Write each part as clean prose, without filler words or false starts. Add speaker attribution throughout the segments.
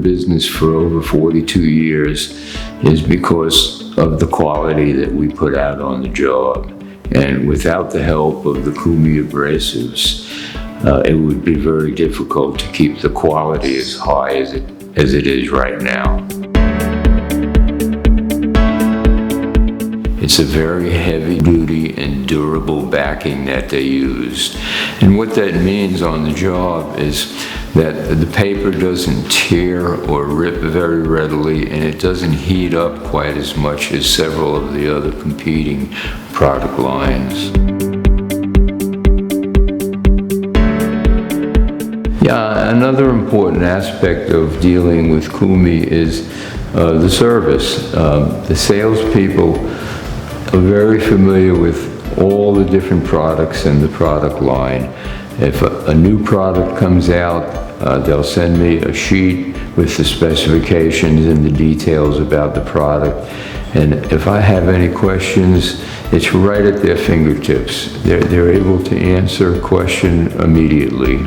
Speaker 1: business for over 42 years is because of the quality that we put out on the job. And without the help of the CUMI abrasives, it would be very difficult to keep the quality as high as it is right now. It's a very heavy duty and durable backing that they used. And what that means on the job is that the paper doesn't tear or rip very readily, and it doesn't heat up quite as much as several of the other competing product lines. Yeah, another important aspect of dealing with CUMI is the service. The salespeople are very familiar with all the different products in the product line. If a new product comes out, they'll send me a sheet with the specifications and the details about the product. And if I have any questions, it's right at their fingertips. They're able to answer a question immediately.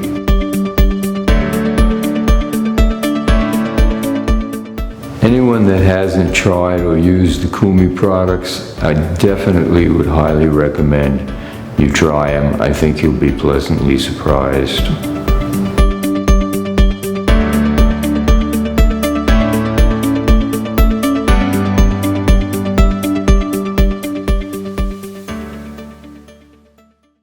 Speaker 1: Anyone that hasn't tried or used the CUMI products, I definitely would highly recommend you try them. I think you'll be pleasantly surprised.